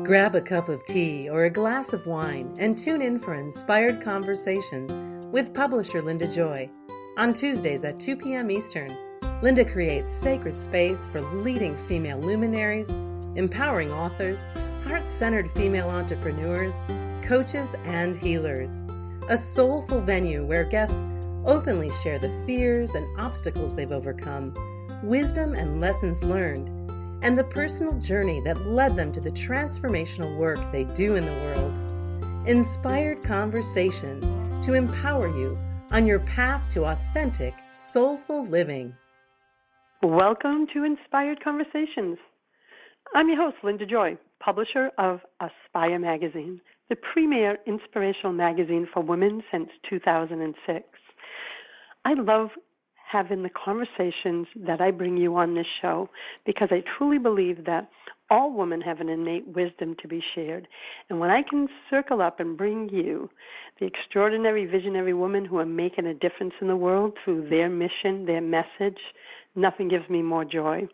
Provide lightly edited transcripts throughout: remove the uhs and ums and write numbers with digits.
Grab a cup of tea or a glass of wine and tune in for Inspired Conversations with publisher Linda Joy. On Tuesdays at 2 p.m. Eastern, Linda creates sacred space for leading female luminaries, empowering authors, heart-centered female entrepreneurs, coaches, and healers. A soulful venue where guests openly share the fears and obstacles they've overcome, wisdom and lessons learned, and the personal journey that led them to the transformational work they do in the world. Inspired Conversations to empower you on your path to authentic, soulful living. Welcome to Inspired Conversations. I'm your host, Linda Joy, publisher of Aspire Magazine, the premier inspirational magazine for women since 2006. I love having the conversations that I bring you on this show because I truly believe that all women have an innate wisdom to be shared. And when I can circle up and bring you the extraordinary visionary women who are making a difference in the world through their mission, their message, nothing gives me more joy.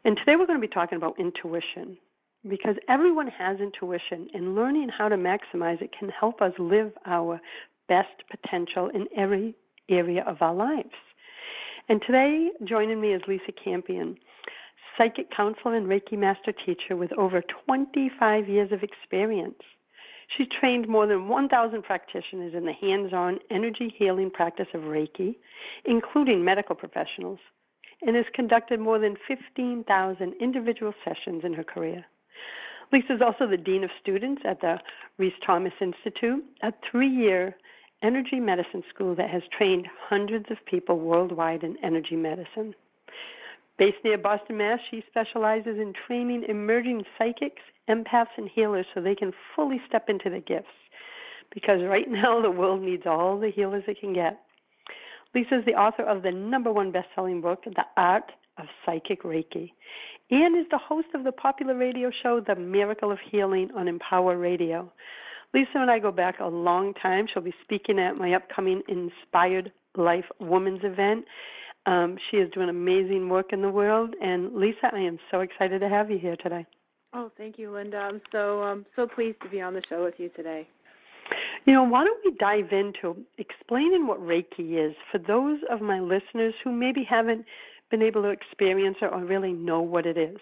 And today we're going to be talking about intuition, because everyone has intuition, and learning how to maximize it can help us live our best potential in every area of our lives. And today, joining me is Lisa Campion, psychic counselor and Reiki master teacher with over 25 years of experience. She's trained more than 1,000 practitioners in the hands-on energy healing practice of Reiki, including medical professionals, and has conducted more than 15,000 individual sessions in her career. Lisa is also the Dean of Students at the Rhys Thomas Institute, a 3-year energy medicine school that has trained hundreds of people worldwide in energy medicine. Based near Boston, Mass., she specializes in training emerging psychics, empaths, and healers so they can fully step into their gifts, because right now the world needs all the healers it can get. Lisa is the author of the #1 best-selling book, The Art of Psychic Reiki, and is the host of the popular radio show, The Miracle of Healing, on Empower Radio. Lisa and I go back a long time. She'll be speaking at my upcoming Inspired Life Women's event. She is doing amazing work in the world. And Lisa, I am so excited to have you here today. Oh, thank you, Linda. I'm so pleased to be on the show with you today. You know, why don't we dive into explaining what Reiki is for those of my listeners who maybe haven't been able to experience it or really know what it is?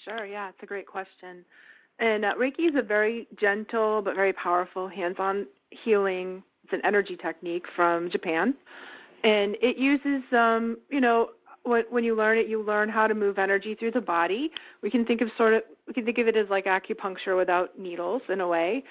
Sure, yeah, it's a great question. And Reiki is a very gentle but very powerful hands-on healing. It's an energy technique from Japan. And it uses, when you learn it, you learn how to move energy through the body. We can think of it as like acupuncture without needles in a way.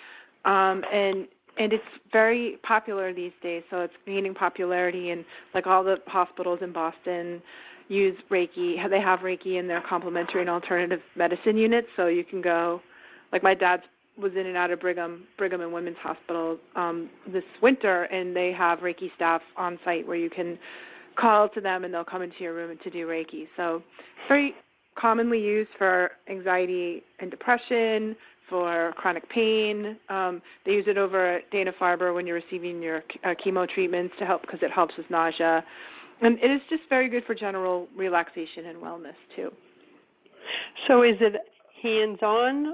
And it's very popular these days, so it's gaining popularity, and like all the hospitals in Boston use Reiki. They have Reiki in their complementary and alternative medicine units, so you can go, like my dad was in and out of Brigham and Women's Hospital this winter, and they have Reiki staff on site where you can call to them and they'll come into your room to do Reiki. So very commonly used for anxiety and depression, for chronic pain. They use it over at Dana-Farber when you're receiving your chemo treatments to help, because it helps with nausea. And it is just very good for general relaxation and wellness, too. So is it hands-on?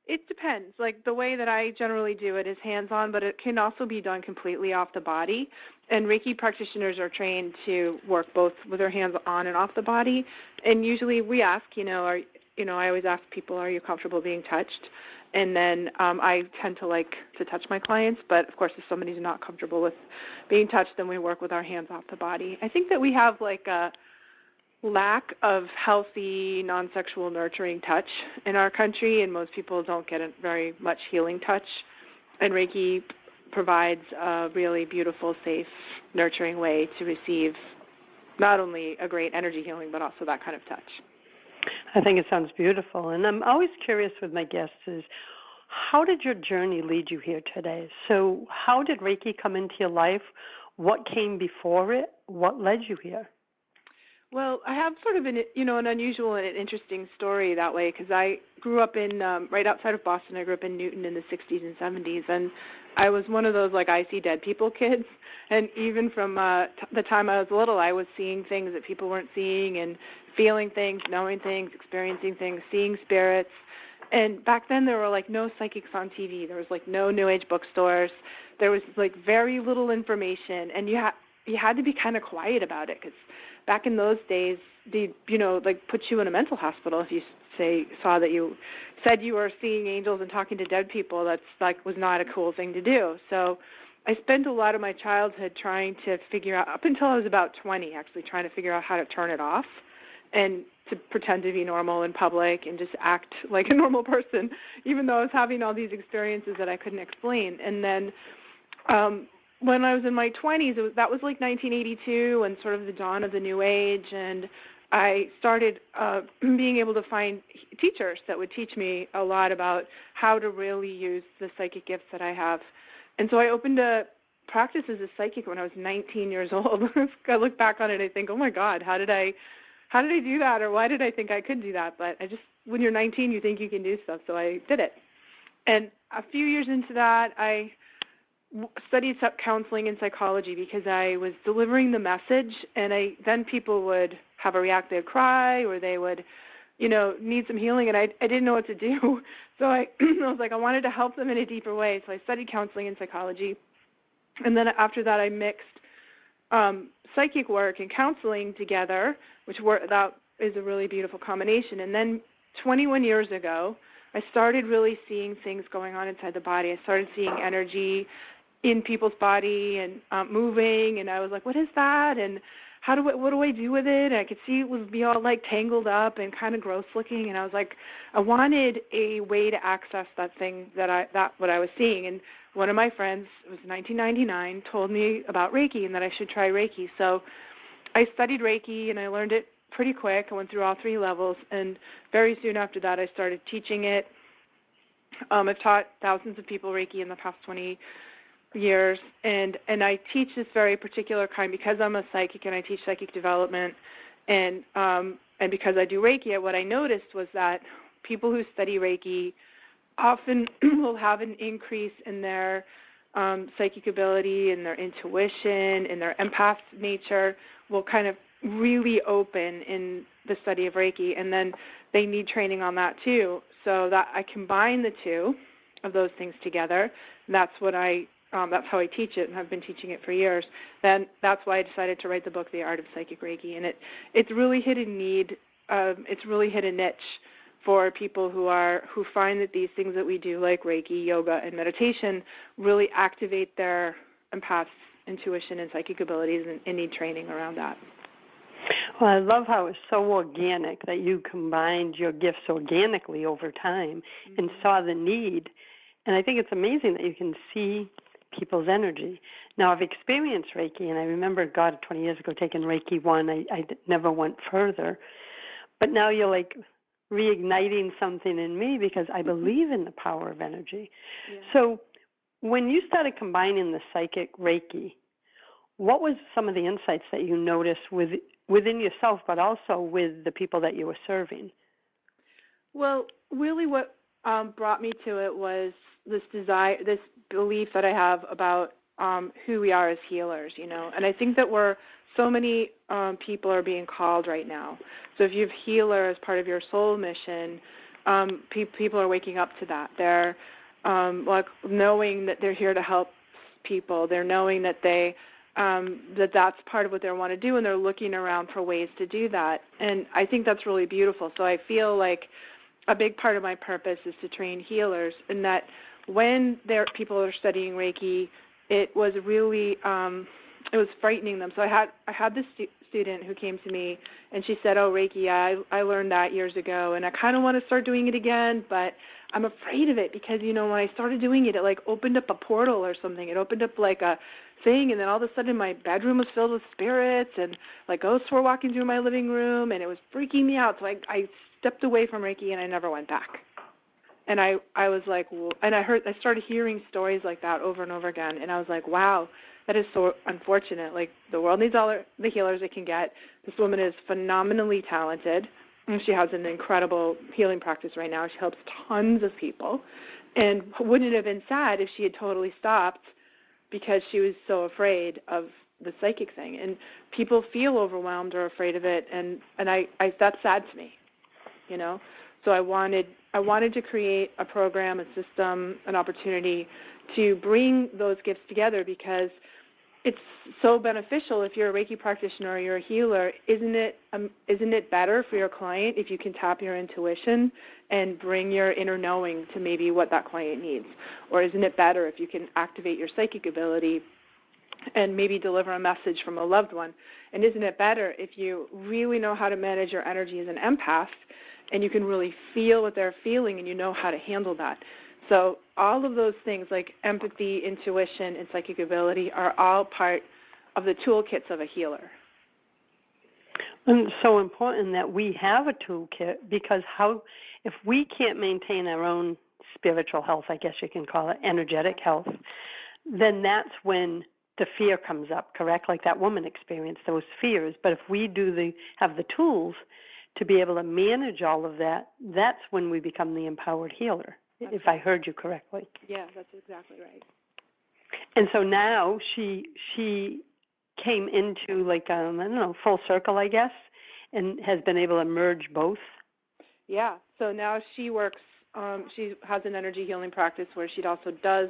It depends. Like the way that I generally do it is hands-on, but it can also be done completely off the body. And Reiki practitioners are trained to work both with their hands on and off the body. And usually we ask, I always ask people, are you comfortable being touched? And then I tend to like to touch my clients. But, of course, if somebody's not comfortable with being touched, then we work with our hands off the body. I think that we have like a lack of healthy, non-sexual nurturing touch in our country, and most people don't get a very much healing touch. And Reiki provides a really beautiful, safe, nurturing way to receive not only a great energy healing, but also that kind of touch. I think it sounds beautiful. And I'm always curious with my guests is, how did your journey lead you here today? So how did Reiki come into your life? What came before it? What led you here? Well, I have sort of an unusual and an interesting story that way, because I grew up in right outside of Boston. I grew up in Newton in the 60s and 70s, and I was one of those like I see dead people kids. And even from the time I was little, I was seeing things that people weren't seeing, and feeling things, knowing things, experiencing things, seeing spirits. And back then there were like no psychics on TV. There was like no New Age bookstores. There was like very little information, and you had to be kind of quiet about it, because back in those days, they like put you in a mental hospital if you said you were seeing angels and talking to dead people. That's like was not a cool thing to do. So I spent a lot of my childhood trying to figure out, up until I was about 20, actually trying to figure out how to turn it off and to pretend to be normal in public and just act like a normal person, even though I was having all these experiences that I couldn't explain. And then when I was in my 20s, that was like 1982 and sort of the dawn of the New Age, and I started being able to find teachers that would teach me a lot about how to really use the psychic gifts that I have. And so I opened a practice as a psychic when I was 19 years old. I look back on it, I think, oh my God, how did I do that, or why did I think I could do that? But when you're 19, you think you can do stuff, so I did it. And a few years into that, I studied counseling and psychology, because I was delivering the message, and then people would have a react, they'd cry, or they would, need some healing, and I didn't know what to do. So I was like, I wanted to help them in a deeper way. So I studied counseling and psychology, and then after that I mixed psychic work and counseling together, that is a really beautiful combination. And then 21 years ago, I started really seeing things going on inside the body. I started seeing energy in people's body and moving, and I was like, what is that? And what do I do with it? And I could see it would be all like tangled up and kind of gross looking, and I was like, I wanted a way to access that thing what I was seeing. And one of my friends, it was 1999, told me about Reiki and that I should try Reiki. So I studied Reiki and I learned it pretty quick. I went through all 3 levels, and very soon after that I started teaching it. I've taught thousands of people Reiki in the past 20 years, and I teach this very particular kind because I'm a psychic and I teach psychic development, and because I do Reiki. What I noticed was that people who study Reiki often will have an increase in their psychic ability, and their intuition, and their empath nature will kind of really open in the study of Reiki, and then they need training on that too. So that I combine the two of those things together. And that's how I teach it, and I've been teaching it for years. Then that's why I decided to write the book, The Art of Psychic Reiki, and it's really hit a need. It's really hit a niche for people who find that these things that we do, like Reiki, yoga, and meditation, really activate their empath intuition and psychic abilities, and need training around that. Well, I love how it's so organic that you combined your gifts organically over time and saw the need. And I think it's amazing that you can see people's energy. Now, I've experienced Reiki, and I remember, 20 years ago taking Reiki 1. I never went further. But now you're like reigniting something in me, because I believe in the power of energy. Yeah. So when you started combining the psychic Reiki, what was some of the insights that you noticed within yourself, but also with the people that you were serving? Well, really what brought me to it was this desire, this belief that I have about who we are as healers, And I think that so many people are being called right now. So if you have healer as part of your soul mission, people are waking up to that. They're like knowing that they're here to help people. They're knowing that that's part of what they want to do, and they're looking around for ways to do that. And I think that's really beautiful. So I feel like a big part of my purpose is to train healers, and that when people are studying Reiki, it was really it was frightening them. So I had this student who came to me, and she said, "Oh, Reiki, I learned that years ago, and I kind of want to start doing it again, but I'm afraid of it because when I started doing it, it like opened up a portal or something. It opened up like a thing, and then all of a sudden my bedroom was filled with spirits, and like ghosts were walking through my living room, and it was freaking me out. So I stepped away from Reiki, and I never went back." And I was like, well, and I started hearing stories like that over and over again, and I was like, wow, that is so unfortunate. Like, the world needs all the healers it can get. This woman is phenomenally talented. And she has an incredible healing practice right now. She helps tons of people. And wouldn't it have been sad if she had totally stopped because she was so afraid of the psychic thing? And people feel overwhelmed or afraid of it, and I that's sad to me, you know. So I wanted to create a program, a system, an opportunity to bring those gifts together, because it's so beneficial. If you're a Reiki practitioner or you're a healer, isn't it better for your client if you can tap your intuition and bring your inner knowing to maybe what that client needs? Or isn't it better if you can activate your psychic ability and maybe deliver a message from a loved one? And isn't it better if you really know how to manage your energy as an empath and you can really feel what they're feeling and you know how to handle that? So all of those things like empathy, intuition, and psychic ability are all part of the toolkits of a healer. And it's so important that we have a toolkit, because if we can't maintain our own spiritual health, I guess you can call it energetic health, then that's when the fear comes up, correct? Like that woman experienced those fears. But if we have the tools to be able to manage all of that, that's when we become the empowered healer. If I heard you correctly. Yeah, that's exactly right. And so now she came into full circle, I guess, and has been able to merge both. Yeah. So now she works. She has an energy healing practice where she also does,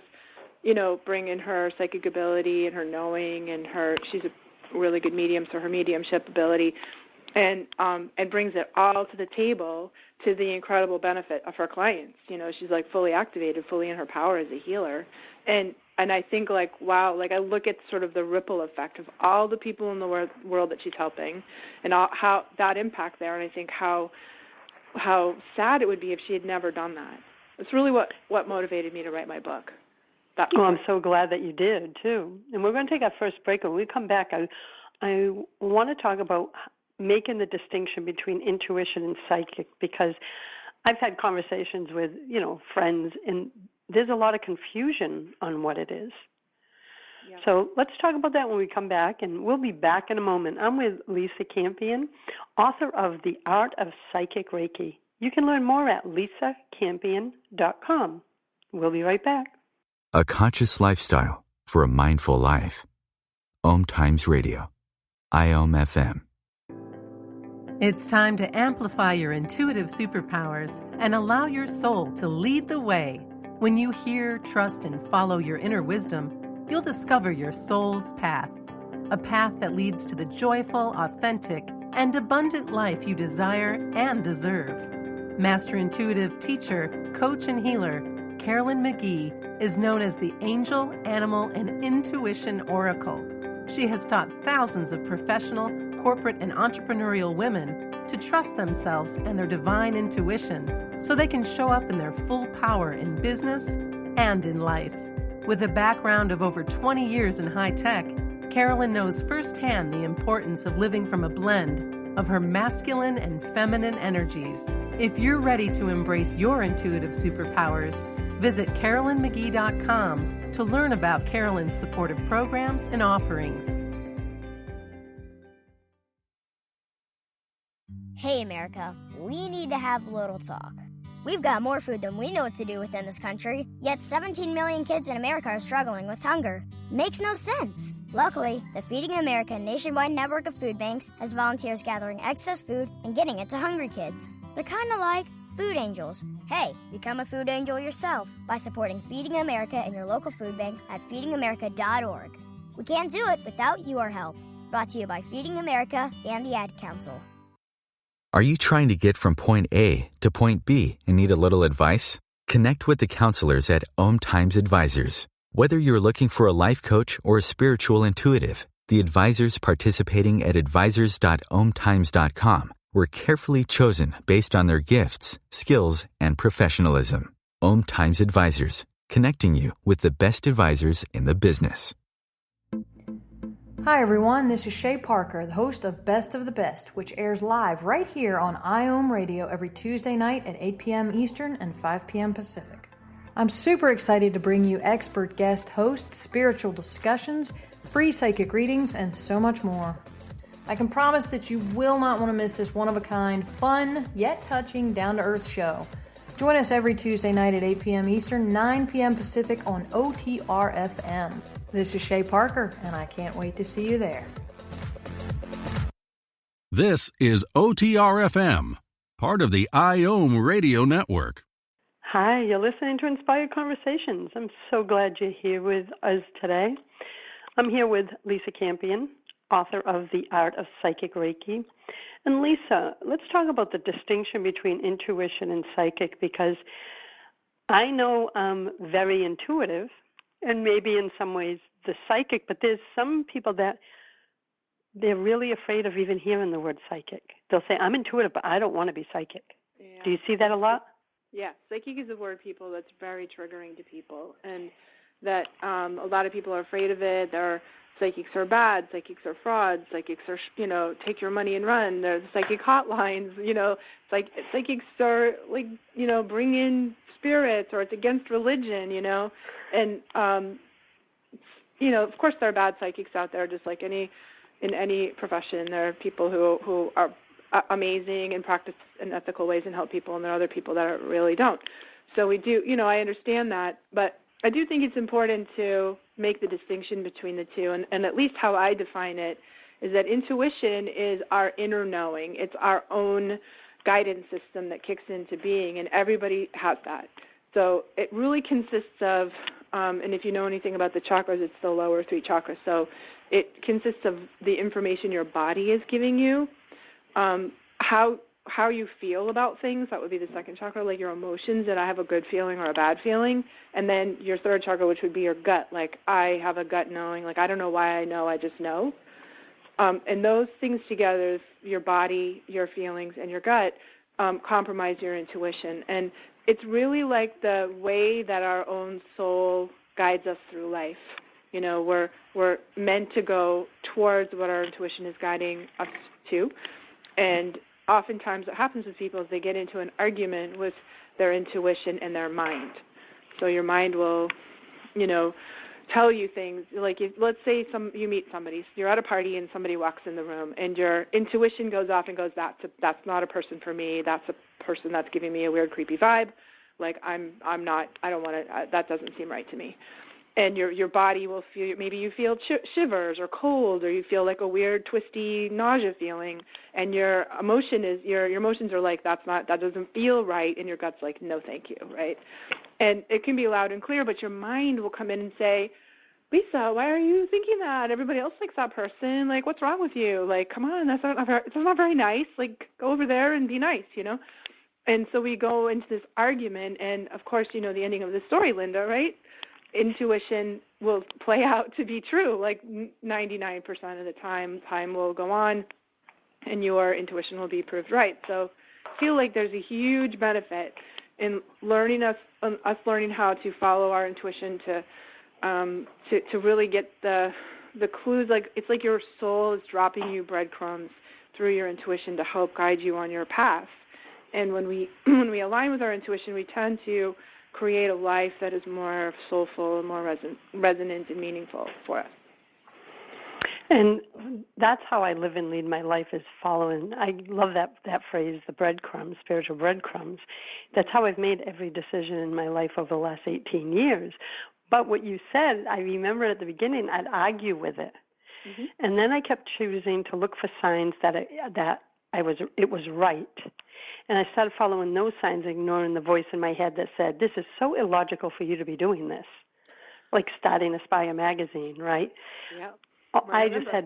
bring in her psychic ability and her knowing, and she's a really good medium, so her mediumship ability. And brings it all to the table to the incredible benefit of her clients. She's like fully activated, fully in her power as a healer. And I think wow, I look at sort of the ripple effect of all the people in the world that she's helping and how that impact there. And I think how sad it would be if she had never done that. It's really what motivated me to write my book. I'm so glad that you did too. And we're going to take our first break. When we come back, I want to talk about making the distinction between intuition and psychic, because I've had conversations with, friends, and there's a lot of confusion on what it is. Yeah. So let's talk about that when we come back, and we'll be back in a moment. I'm with Lisa Campion, author of The Art of Psychic Reiki. You can learn more at lisacampion.com. We'll be right back. A conscious lifestyle for a mindful life. OMTimes Radio. IOM FM. It's time to amplify your intuitive superpowers and allow your soul to lead the way. When you hear, trust, and follow your inner wisdom, you'll discover your soul's path, a path that leads to the joyful, authentic, and abundant life you desire and deserve. Master intuitive teacher, coach, and healer, Carolyn McGee is known as the Angel, Animal, and Intuition Oracle. She has taught thousands of professional, corporate, and entrepreneurial women to trust themselves and their divine intuition so they can show up in their full power in business and in life. With a background of over 20 years in high tech, Carolyn knows firsthand the importance of living from a blend of her masculine and feminine energies. If you're ready to embrace your intuitive superpowers, visit CarolynMcGee.com to learn about Carolyn's supportive programs and offerings. Hey America, we need to have a little talk. We've got more food than we know what to do with in this country, yet 17 million kids in America are struggling with hunger. Makes no sense. Luckily, the Feeding America nationwide network of food banks has volunteers gathering excess food and getting it to hungry kids. They're kind of like food angels. Hey, become a food angel yourself by supporting Feeding America and your local food bank at feedingamerica.org. We can't do it without your help. Brought to you by Feeding America and the Ad Council. Are you trying to get from point A to point B and need a little advice? Connect with the counselors at OMTimes Advisors. Whether you're looking for a life coach or a spiritual intuitive, the advisors participating at advisors.omtimes.com were carefully chosen based on their gifts, skills, and professionalism. OMTimes Advisors, connecting you with the best advisors in the business. Hi everyone, this is Shay Parker, the host of Best of the Best, which airs live right here on IOM Radio every Tuesday night at 8 p.m. Eastern and 5 p.m. Pacific. I'm super excited to bring you expert guest hosts, spiritual discussions, free psychic readings, and so much more. I can promise that you will not want to miss this one-of-a-kind, fun, yet touching, down-to-earth show. Join us every Tuesday night at 8 p.m. Eastern, 9 p.m. Pacific on OTR-FM. This is Shay Parker, and I can't wait to see you there. This is OTR-FM, part of the IOM Radio Network. Hi, you're listening to Inspired Conversations. I'm so glad you're here with us today. I'm here with Lisa Campion, author of The Art of Psychic Reiki. And Lisa, let's talk about the distinction between intuition and psychic, because I know I'm very intuitive and maybe in some ways the psychic, but there's some people that they're really afraid of even hearing the word psychic. They'll say, I'm intuitive, but I don't want to be psychic. Yeah. Do you see that a lot? Yeah, psychic is a word, people, that's very triggering to people, and that a lot of people are afraid of it. Psychics are bad, psychics are frauds, psychics are, take your money and run. There's psychic hotlines, psychics are bring in spirits, or it's against religion, and, of course there are bad psychics out there, just like in any profession. There are people who are amazing and practice in ethical ways and help people, and there are other people that really don't. So we do, I understand that, but I do think it's important to make the distinction between the two, and at least how I define it is that intuition is our inner knowing. It's our own guidance system that kicks into being, and everybody has that. So it really consists of, and if you know anything about the chakras, it's the lower three chakras. So it consists of the information your body is giving you, how you feel about things. That would be the second chakra, like your emotions, that I have a good feeling or a bad feeling. And then your third chakra, which would be your gut, like I have a gut knowing, like I don't know why I know, I just know. And those things together, your body, your feelings, and your gut, compromise your intuition. And it's really like the way that our own soul guides us through life. We're meant to go towards what our intuition is guiding us to. And oftentimes what happens with people is they get into an argument with their intuition and their mind. So your mind will, tell you things. Like let's say you meet somebody, you're at a party and somebody walks in the room, and your intuition goes off and goes, that's not a person for me. That's a person that's giving me a weird, creepy vibe. Like I don't want to. That doesn't seem right to me. And your body will feel, maybe you feel shivers or cold, or you feel like a weird, twisty nausea feeling, and your emotions are like, that doesn't feel right, and your gut's like, no thank you, right? And it can be loud and clear, but your mind will come in and say, Lisa, why are you thinking that? Everybody else likes that person. Like, what's wrong with you? Like, come on, that's not very nice. Like, go over there and be nice, And so we go into this argument, and of course, the ending of the story, Linda, right? Intuition will play out to be true. Like 99% of the time will go on, and your intuition will be proved right. So I feel like there's a huge benefit in us learning how to follow our intuition to really get the clues. Like it's like your soul is dropping you breadcrumbs through your intuition to help guide you on your path. And when we align with our intuition, we tend to create a life that is more soulful and more resonant and meaningful for us. And that's how I live and lead my life, is following. I love that phrase, the breadcrumbs, spiritual breadcrumbs. That's how I've made every decision in my life over the last 18 years. But what you said, I remember at the beginning, I'd argue with it. Mm-hmm. And then I kept choosing to look for signs that it was right. And I started following those signs, ignoring the voice in my head that said, this is so illogical for you to be doing this. Like starting Aspire magazine, right? Yeah. I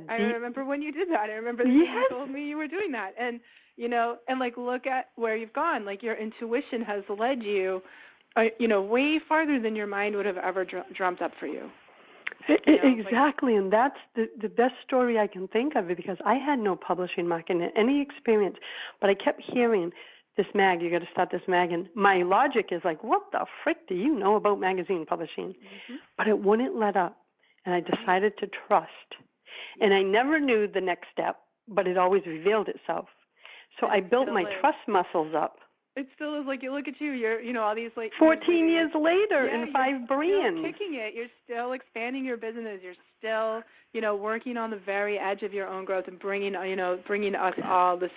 remember when you did that. I remember that you told me you were doing that. And, and like look at where you've gone. Like your intuition has led you, way farther than your mind would have ever dreamt up for you. Exactly, and that's the best story I can think of, because I had no publishing marketing, any experience, but I kept hearing this mag, you got to start this mag, and my logic is like, what the frick do you know about magazine publishing? Mm-hmm. But it wouldn't let up, and I decided to trust, and I never knew the next step, but it always revealed itself. So I built my trust muscles up. It still is. Like, you look at you, you're, all these, like, 14 years later in 5 brands. You're kicking it. You're still expanding your business. You're still, working on the very edge of your own growth and bringing us all these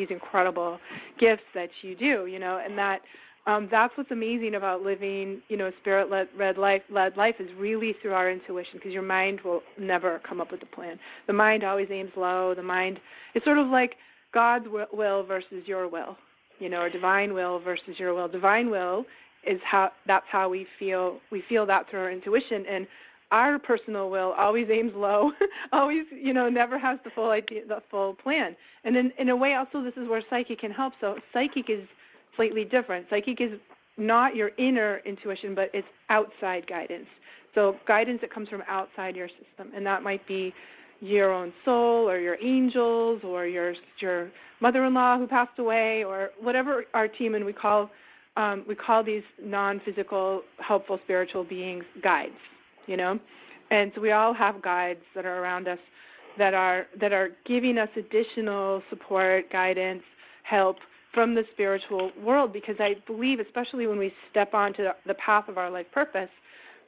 incredible gifts that you do, and that's what's amazing about living, spirit-led life is really through our intuition, because your mind will never come up with a plan. The mind always aims low. The mind, it's sort of like God's will versus your will, or divine will versus your will. Divine will is that's how we feel. We feel that through our intuition, and our personal will always aims low, always, never has the full idea, the full plan. And then, in a way, also, this is where psychic can help. So psychic is slightly different. Psychic is not your inner intuition, but it's outside guidance. So guidance that comes from outside your system, and that might be your own soul or your angels or your mother-in-law who passed away, or whatever our team, and we call these non-physical, helpful spiritual beings guides, And so we all have guides that are around us that are giving us additional support, guidance, help from the spiritual world, because I believe, especially when we step onto the path of our life purpose,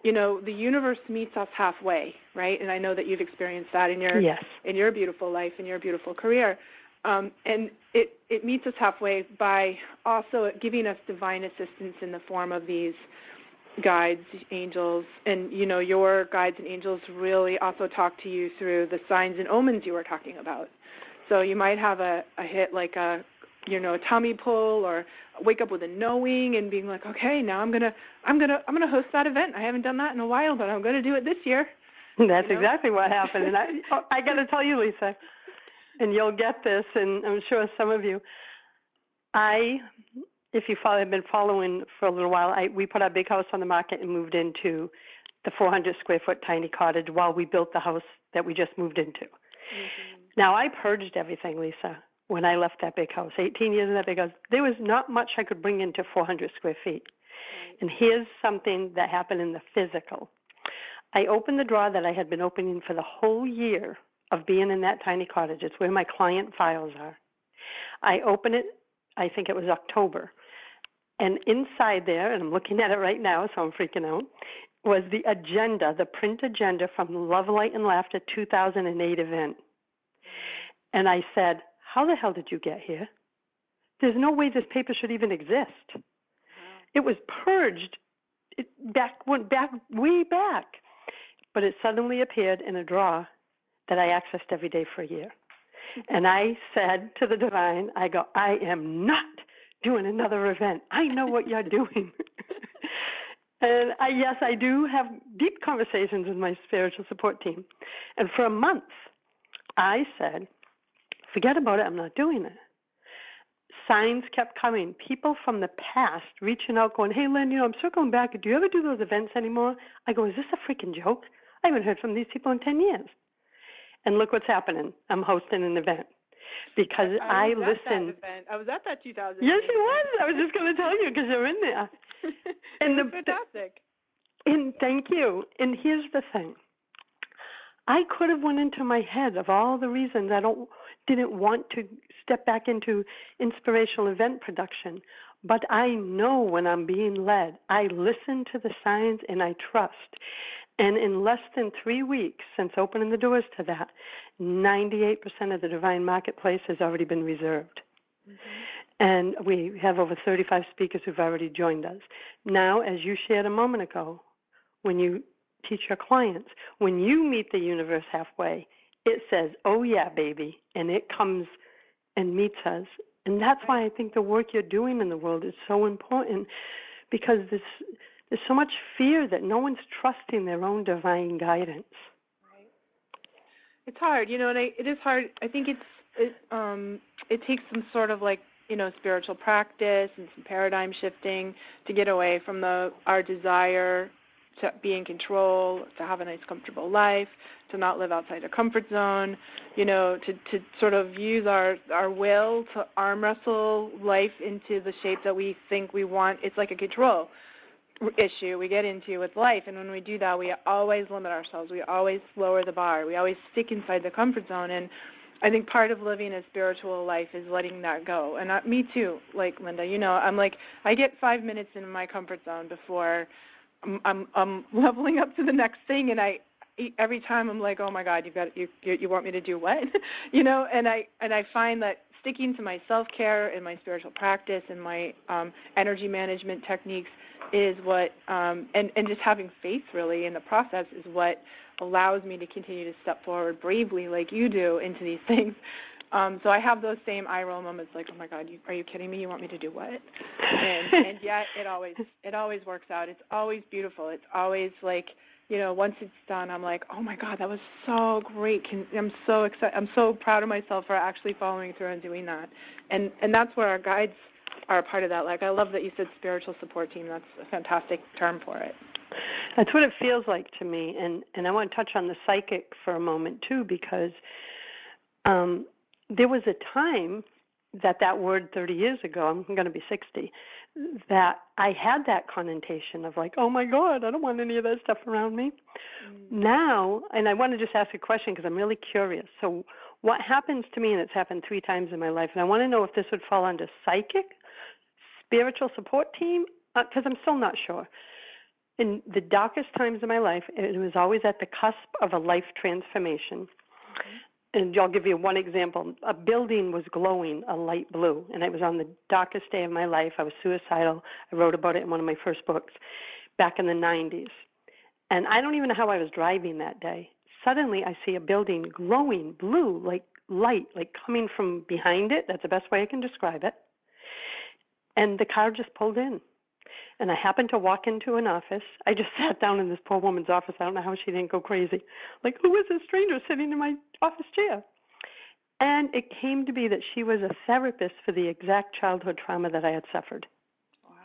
the universe meets us halfway, right? And I know that you've experienced that in your beautiful life, in your beautiful career. And it meets us halfway by also giving us divine assistance in the form of these guides, angels, and, your guides and angels really also talk to you through the signs and omens you were talking about. So you might have a hit like a tummy pull, or wake up with a knowing and being like, okay, now I'm gonna host that event. I haven't done that in a while, but I'm gonna do it this year. That's exactly what happened. And I got to tell you, Lisa, and you'll get this, and I'm sure some of you. If you have been following for a little while, we put our big house on the market and moved into the 400 square foot tiny cottage while we built the house that we just moved into. Mm-hmm. Now, I purged everything, Lisa, when I left that big house. 18 years in that big house. There was not much I could bring into 400 square feet. Right. And here's something that happened in the physical. I opened the drawer that I had been opening for the whole year of being in that tiny cottage. It's where my client files are. I opened it, I think it was October. And inside there, and I'm looking at it right now, so I'm freaking out, was the agenda, the print agenda from the Love, Light, and Laughter 2008 event. And I said, how the hell did you get here? There's no way this paper should even exist. Wow. It was purged way back. But it suddenly appeared in a drawer that I accessed every day for a year. And I said to the divine, I am not doing another event. I know what you're doing. And I do have deep conversations with my spiritual support team. And for a month, I said, forget about it, I'm not doing it. Signs kept coming. People from the past reaching out going, hey, Lynn, I'm circling back. Do you ever do those events anymore? I go, is this a freaking joke? I haven't heard from these people in 10 years. And look what's happening. I'm hosting an event. Because I listened. I was at that 2000. Yes, you was. I was just going to tell you because you're in there. And fantastic. And thank you. And here's the thing. I could have went into my head of all the reasons I didn't want to step back into inspirational event production. But I know when I'm being led. I listen to the signs and I trust. And in less than 3 weeks since opening the doors to that, 98% of the Divine Marketplace has already been reserved. Mm-hmm. And we have over 35 speakers who've already joined us. Now, as you shared a moment ago, when you teach your clients, when you meet the universe halfway, it says, oh, yeah, baby, and it comes and meets us. And that's why I think the work you're doing in the world is so important, because there's so much fear that no one's trusting their own divine guidance. Right. It's hard, and it is hard. I think it takes some sort of spiritual practice and some paradigm shifting to get away from our desire to be in control, to have a nice, comfortable life, to not live outside a comfort zone, to sort of use our will to arm wrestle life into the shape that we think we want. It's like a control issue we get into with life, and when we do that, we always limit ourselves. We always lower the bar. We always stick inside the comfort zone, and I think part of living a spiritual life is letting that go. And me too, like Linda, I'm like, I get 5 minutes in my comfort zone before I'm leveling up to the next thing, and every time I'm like, oh my God, you want me to do what? And I find that sticking to my self-care and my spiritual practice and my energy management techniques is what, and just having faith really in the process is what allows me to continue to step forward bravely like you do into these things. So I have those same eye roll moments like, oh my God, are you kidding me? You want me to do what? And yet it always works out. It's always beautiful. It's always like, once it's done, I'm like, oh my God, that was so great. I'm so excited. I'm so proud of myself for actually following through and doing that. And that's where our guides are a part of that. Like, I love that you said spiritual support team. That's a fantastic term for it. That's what it feels like to me. And I want to touch on the psychic for a moment too, because there was a time that word 30 years ago, I'm going to be 60, that I had that connotation of like, oh my God, I don't want any of that stuff around me. Now, and I want to just ask a question because I'm really curious. So what happens to me, and it's happened 3 times in my life, and I want to know if this would fall under psychic, spiritual support team, because I'm still not sure. In the darkest times of my life, it was always at the cusp of a life transformation. And I'll give you one example. A building was glowing a light blue, and it was on the darkest day of my life. I was suicidal. I wrote about it in one of my first books back in the 90s. And I don't even know how I was driving that day. Suddenly, I see a building glowing blue, like light, like coming from behind it. That's the best way I can describe it. And the car just pulled in. And I happened to walk into an office. I just sat down in this poor woman's office. I don't know how she didn't go crazy. Like, who is this stranger sitting in my office chair? And it came to be that she was a therapist for the exact childhood trauma that I had suffered. Wow.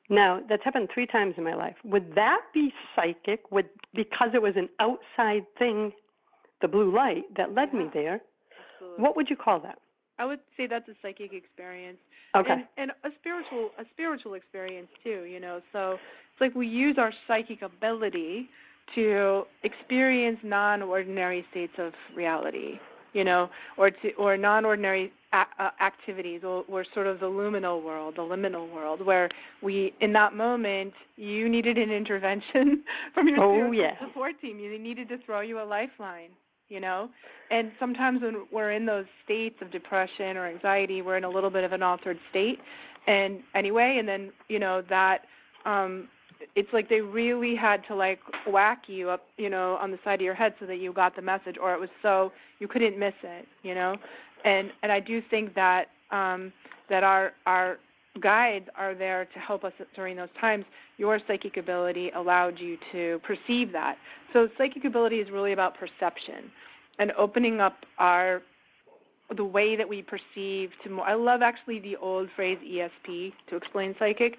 Now, that's happened 3 times in my life. Would that be psychic? Because it was an outside thing, the blue light, that led me there? Absolutely. What would you call that? I would say that's a psychic experience. Okay. And a spiritual experience too, So it's like we use our psychic ability to experience non-ordinary states of reality, or non-ordinary activities, or sort of the liminal world, where in that moment, you needed an intervention from your spiritual support team. You needed to throw you a lifeline. And sometimes when we're in those states of depression or anxiety, we're in a little bit of an altered state. And then, that it's like they really had to like whack you up, on the side of your head so that you got the message, or it was so you couldn't miss it, And I do think that that our guides are there to help us during those times. Your psychic ability allowed you to perceive that. So psychic ability is really about perception and opening up the way that we perceive to more. I love actually the old phrase ESP to explain psychic,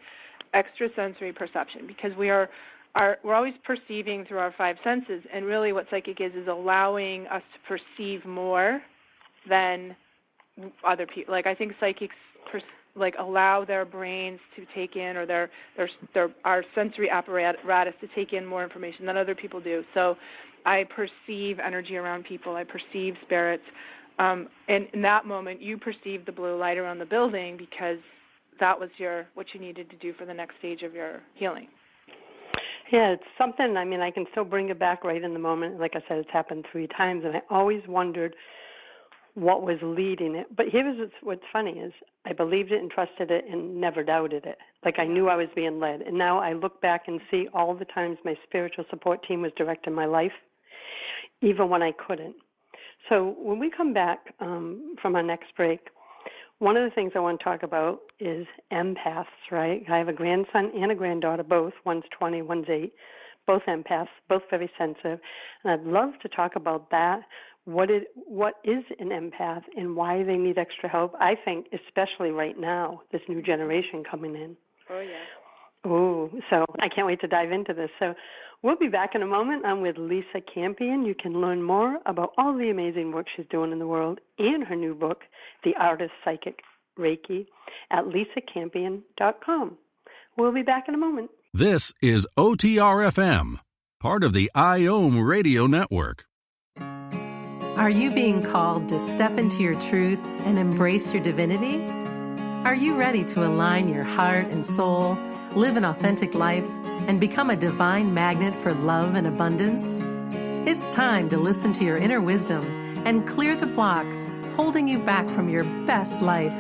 extrasensory perception, because we're always perceiving through our 5 senses, and really what psychic is allowing us to perceive more than other people. Like I think psychics allow their brains to take in, or our sensory apparatus to take in more information than other people do. So I perceive energy around people. I perceive spirits. And in that moment, you perceive the blue light around the building because that was what you needed to do for the next stage of your healing. Yeah, it's something, I can still bring it back right in the moment. Like I said, it's happened 3 times, and I always wondered what was leading it. But here's what's funny is I believed it and trusted it and never doubted it. Like I knew I was being led. And now I look back and see all the times my spiritual support team was directing my life, even when I couldn't. So when we come back from our next break, one of the things I want to talk about is empaths, right? I have a grandson and a granddaughter, both. One's 20, one's 8, both empaths, both very sensitive. And I'd love to talk about that. What is an empath and why they need extra help? I think, especially right now, this new generation coming in. Oh, yeah. Oh, so I can't wait to dive into this. So we'll be back in a moment. I'm with Lisa Campion. You can learn more about all the amazing work she's doing in the world and her new book, The Art of Psychic Reiki, at lisacampion.com. We'll be back in a moment. This is OTRFM, part of the IOM Radio Network. Are you being called to step into your truth and embrace your divinity? Are you ready to align your heart and soul, live an authentic life, and become a divine magnet for love and abundance? It's time to listen to your inner wisdom and clear the blocks holding you back from your best life.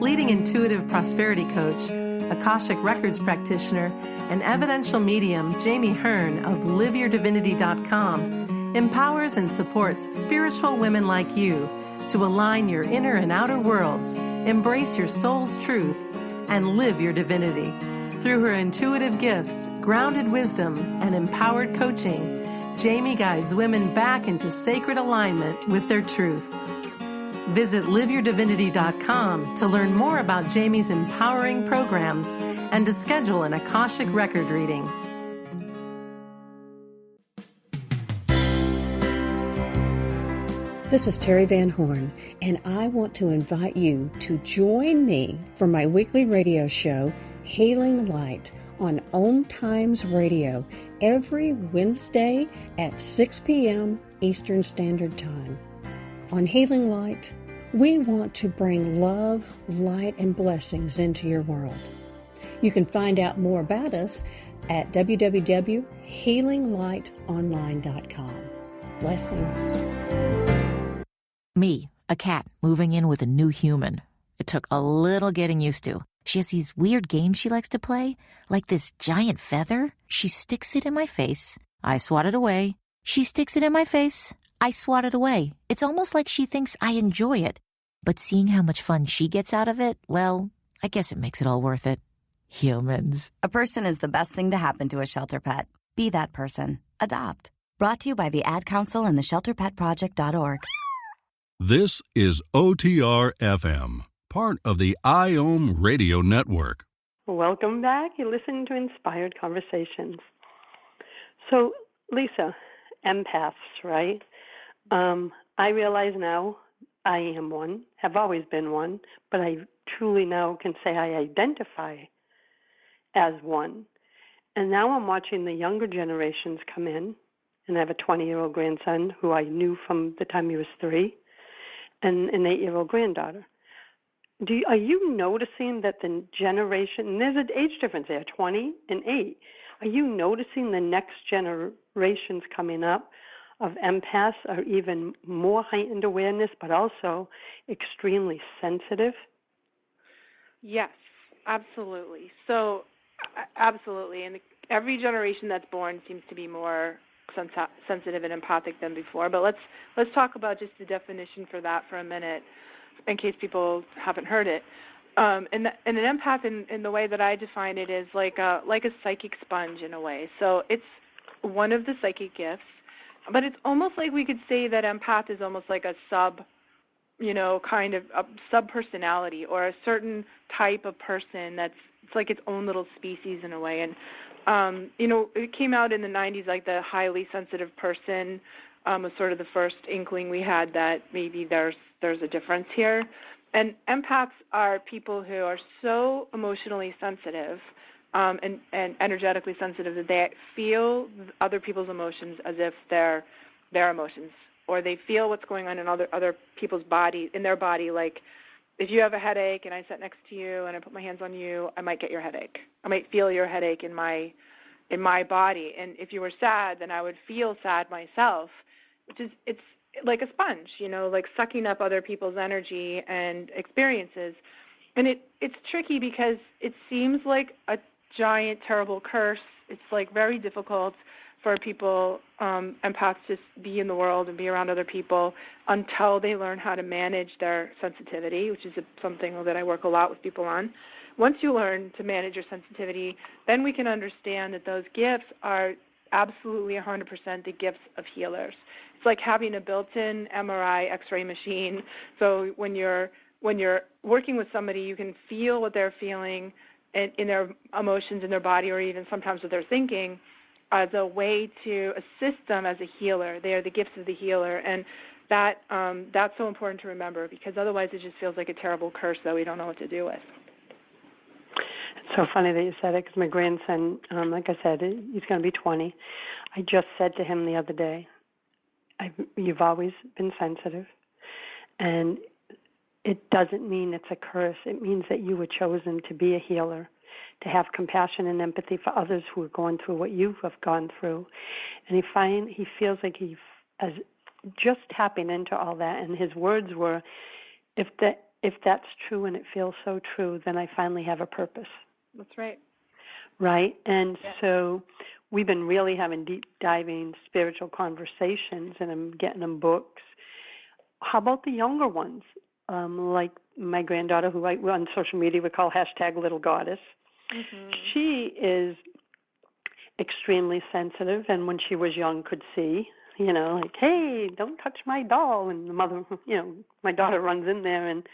Leading intuitive prosperity coach, Akashic Records practitioner, and evidential medium Jamie Hearn of LiveYourDivinity.com empowers and supports spiritual women like you to align your inner and outer worlds, embrace your soul's truth, and live your divinity. Through her intuitive gifts, grounded wisdom, and empowered coaching, Jamie guides women back into sacred alignment with their truth. Visit LiveYourDivinity.com to learn more about Jamie's empowering programs and to schedule an Akashic record reading. This is Terry Van Horn, and I want to invite you to join me for my weekly radio show, Healing Light, on OMTimes Radio every Wednesday at 6 p.m. Eastern Standard Time. On Healing Light, we want to bring love, light, and blessings into your world. You can find out more about us at www.healinglightonline.com. Blessings. Me, a cat, moving in with a new human. It took a little getting used to. She has these weird games she likes to play, like this giant feather. She sticks it in my face. I swat it away. She sticks it in my face. I swat it away. It's almost like she thinks I enjoy it. But seeing how much fun she gets out of it, well, I guess it makes it all worth it. Humans. A person is the best thing to happen to a shelter pet. Be that person. Adopt. Brought to you by the Ad Council and the ShelterPetProject.org. This is OTR-FM, part of the IOM Radio Network. Welcome back. You listen to Inspired Conversations. So, Lisa, empaths, right? I realize now I am one, have always been one, but I truly now can say I identify as one. And now I'm watching the younger generations come in, and I have a 20-year-old grandson who I knew from the time he was 3, and an 8-year-old granddaughter. Are you noticing that the generation, and there's an age difference there, 20 and 8, are you noticing the next generations coming up of empaths are even more heightened awareness, but also extremely sensitive? Yes, absolutely. So, absolutely. And every generation that's born seems to be more sensitive and empathic than before. But let's talk about just the definition for that for a minute, in case people haven't heard it. And an empath, in the way that I define it, is like a psychic sponge in a way. So it's one of the psychic gifts, but it's almost like we could say that empath is almost like a kind of a sub-personality, or a certain type of person it's like its own little species in a way. And it came out in the 90s, like the highly sensitive person was sort of the first inkling we had that maybe there's a difference here. And empaths are people who are so emotionally sensitive and energetically sensitive that they feel other people's emotions as if they're their emotions, or they feel what's going on in other people's body, in their body. Like if you have a headache and I sit next to you and I put my hands on you, I might get your headache. I might feel your headache in my body. And if you were sad, then I would feel sad myself, it's like a sponge, like sucking up other people's energy and experiences. And it's tricky because it seems like a giant, terrible curse. It's like very difficult for people, empaths, to be in the world and be around other people until they learn how to manage their sensitivity, which is something that I work a lot with people on. Once you learn to manage your sensitivity, then we can understand that those gifts are absolutely 100% the gifts of healers. It's like having a built-in MRI X-ray machine. So when you're working with somebody, you can feel what they're feeling in their emotions, in their body, or even sometimes what they're thinking, as a way to assist them as a healer. They are the gifts of the healer, and that's so important to remember, because otherwise it just feels like a terrible curse that we don't know what to do with. It's so funny that you said it, because my grandson, like I said, he's going to be 20. I just said to him the other day, you've always been sensitive, and it doesn't mean it's a curse. It means that you were chosen to be a healer, to have compassion and empathy for others who are going through what you have gone through. And he feels like he is just tapping into all that. And his words were, if that's true and it feels so true, then I finally have a purpose. That's right. Right? And so we've been really having deep diving spiritual conversations, and I'm getting them books. How about the younger ones? Like my granddaughter, who on social media we call #LittleGoddess. Mm-hmm. She is extremely sensitive, and when she was young could see, like, hey, don't touch my doll. And the mother, my daughter runs in there, and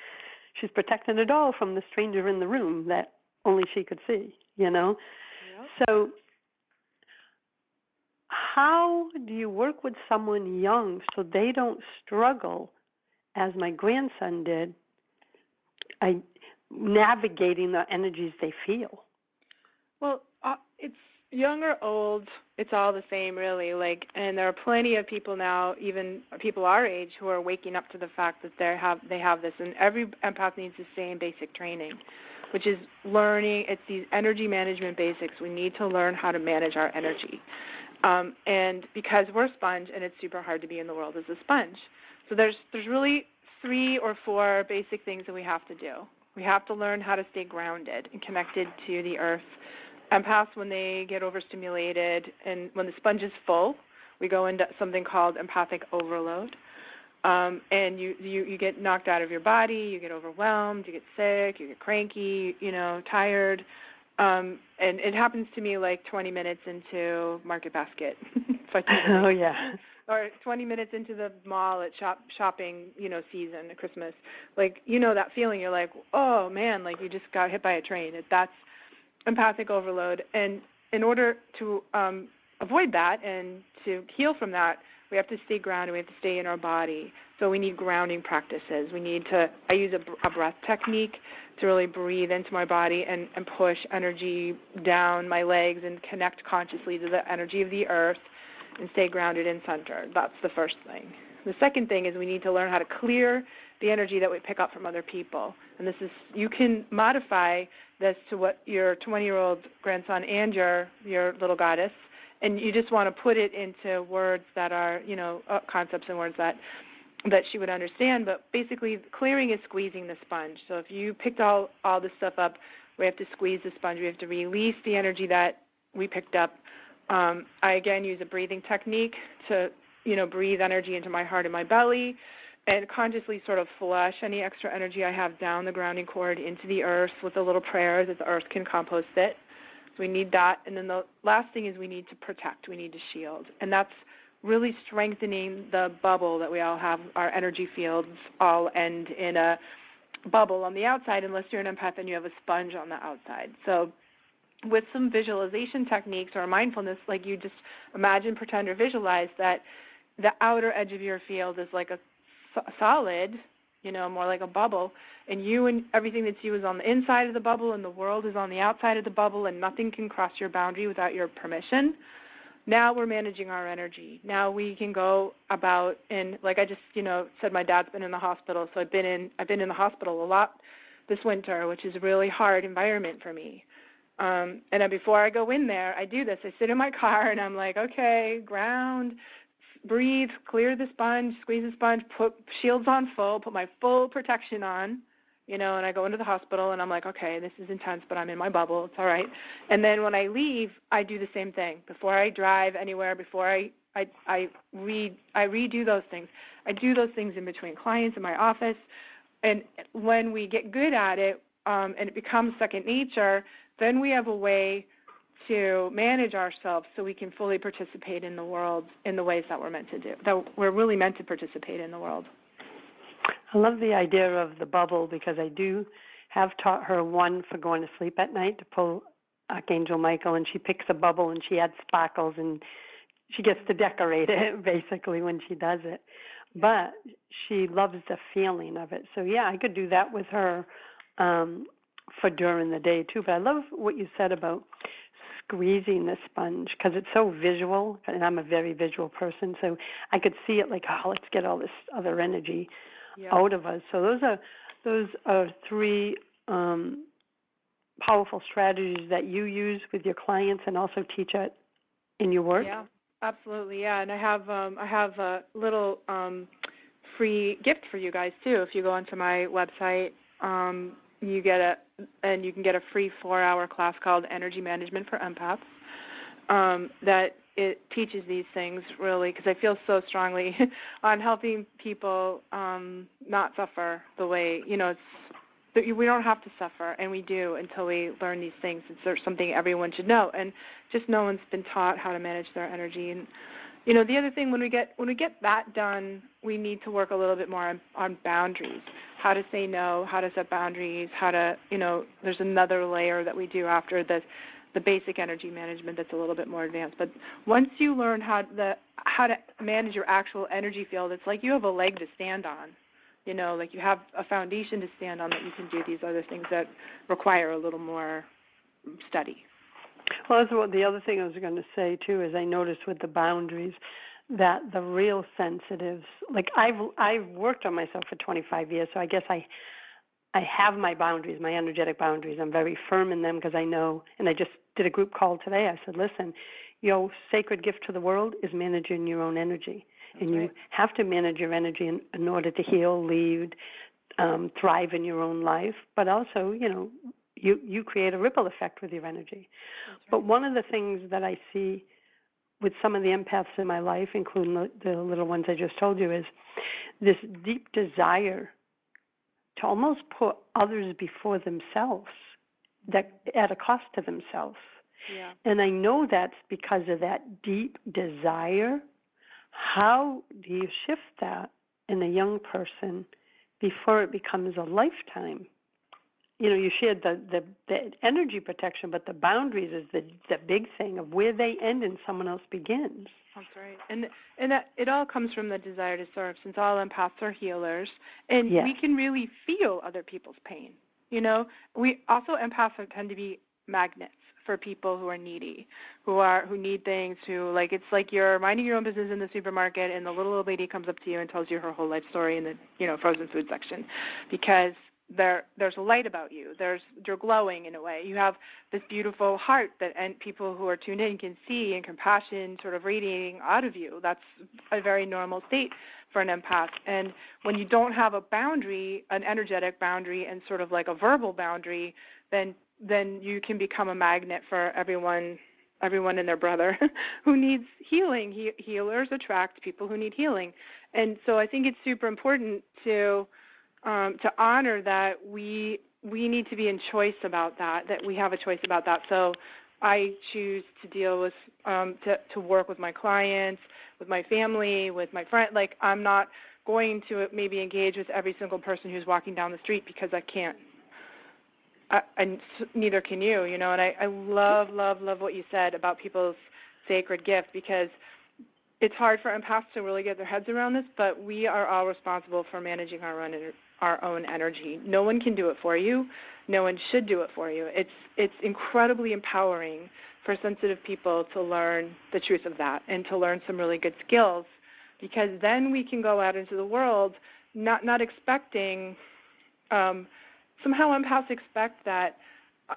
she's protecting the doll from the stranger in the room that only she could see, Yep. So how do you work with someone young so they don't struggle, as my grandson did, navigating the energies they feel? Well, it's young or old, it's all the same, really. And there are plenty of people now, even people our age, who are waking up to the fact that they have this. And every empath needs the same basic training, which is learning. It's these energy management basics. We need to learn how to manage our energy. And because we're a sponge, and it's super hard to be in the world as a sponge. So there's really 3 or 4 basic things that we have to do. We have to learn how to stay grounded and connected to the earth. Empaths, when they get overstimulated and when the sponge is full, we go into something called empathic overload. And you get knocked out of your body, you get overwhelmed, you get sick, you get cranky, tired. And it happens to me 20 minutes into Market Basket. Oh, yeah. Or 20 minutes into the mall at shopping, season at Christmas. That feeling, you're like, oh, man, you just got hit by a train. That's empathic overload. And in order to avoid that and to heal from that, we have to stay grounded. We have to stay in our body. So we need grounding practices. I use a breath technique to really breathe into my body and push energy down my legs and connect consciously to the energy of the earth and stay grounded and centered. That's the first thing. The second thing is we need to learn how to clear the energy that we pick up from other people. And you can modify this to what your 20-year-old grandson and your little goddess, and you just want to put it into words that are, concepts and words that she would understand. But basically, clearing is squeezing the sponge. So if you picked all this stuff up, we have to squeeze the sponge. We have to release the energy that we picked up. I, again, use a breathing technique to, breathe energy into my heart and my belly and consciously sort of flush any extra energy I have down the grounding cord into the earth with a little prayer that the earth can compost it. So we need that. And then the last thing is we need to protect. We need to shield. And that's really strengthening the bubble that we all have. Our energy fields all end in a bubble on the outside, unless you're an empath and you have a sponge on the outside. So with some visualization techniques or mindfulness, you just imagine, pretend, or visualize that the outer edge of your field is like a solid, more like a bubble, and you and everything that's you is on the inside of the bubble, and the world is on the outside of the bubble, and nothing can cross your boundary without your permission. Now we're managing our energy. Now we can go about, and like I just, said, my dad's been in the hospital, so I've been in the hospital a lot this winter, which is a really hard environment for me. And then before I go in there, I do this. I sit in my car, and I'm like, okay, ground, breathe, clear the sponge, squeeze the sponge, put shields on full, put my full protection on, and I go into the hospital, and I'm like, okay, this is intense, but I'm in my bubble. It's all right. And then when I leave, I do the same thing. Before I drive anywhere, before I redo those things. I do those things in between clients in my office. And when we get good at it, and it becomes second nature, then we have a way to manage ourselves so we can fully participate in the world in the ways that we're meant to do, that we're really meant to participate in the world. I love the idea of the bubble, because I do have taught her one for going to sleep at night to pull Archangel Michael, and she picks a bubble and she adds sparkles and she gets to decorate it basically when she does it. But she loves the feeling of it. So, yeah, I could do that with her for during the day too. But I love what you said about squeezing the sponge because it's so visual, and I'm a very visual person, so I could see it like, oh, let's get all this other energy out of us. So those are three powerful strategies that you use with your clients and also teach it in your work. Yeah, absolutely. Yeah, and I have a little free gift for you guys too. If you go onto my website, you can get a free 4-hour class called Energy Management for Empaths. That it teaches these things really, because I feel so strongly on helping people not suffer the way, we don't have to suffer, and we do until we learn these things. It's something everyone should know, and just no one's been taught how to manage their energy. And the other thing, when we get that done, we need to work a little bit more on boundaries, how to say no, how to set boundaries, how to, there's another layer that we do after the basic energy management that's a little bit more advanced. But once you learn how to manage your actual energy field, it's like you have a leg to stand on. Like you have a foundation to stand on, that you can do these other things that require a little more study. Well, that's what the other thing I was going to say, too, is I noticed with the boundaries that the real sensitives, like I've worked on myself for 25 years, so I guess I have my boundaries, my energetic boundaries. I'm very firm in them because I know, and I just did a group call today. I said, listen, your sacred gift to the world is managing your own energy. And you have to manage your energy in order to heal, lead, thrive in your own life. But also, you create a ripple effect with your energy. But one of the things that I see with some of the empaths in my life, including the little ones I just told you, is this deep desire to almost put others before themselves, that at a cost to themselves. Yeah. And I know that's because of that deep desire. How do you shift that in a young person before it becomes a lifetime? You shared the energy protection, but the boundaries is the big thing of where they end and someone else begins. That's right. And that it all comes from the desire to serve, since all empaths are healers, and we can really feel other people's pain. We also, empaths tend to be magnets for people who are needy, who need things, it's like you're minding your own business in the supermarket and the little old lady comes up to you and tells you her whole life story in the frozen food section, because there's a light about you. You're glowing in a way. You have this beautiful heart and people who are tuned in can see, and compassion sort of radiating out of you. That's a very normal state for an empath. And when you don't have a boundary, an energetic boundary, and sort of like a verbal boundary, then you can become a magnet for everyone and their brother who needs healing. Healers attract people who need healing. And so I think it's super important to honor that we need to be in choice about that we have a choice about that. So I choose to deal with, to work with my clients, with my family, with my friends. Like, I'm not going to maybe engage with every single person who's walking down the street because I can't. And neither can you, and I love what you said about people's sacred gift, because it's hard for empaths to really get their heads around this, but we are all responsible for managing our own energy. No one can do it for you. No one should do it for you. It's incredibly empowering for sensitive people to learn the truth of that and to learn some really good skills, because then we can go out into the world not expecting somehow empaths expect that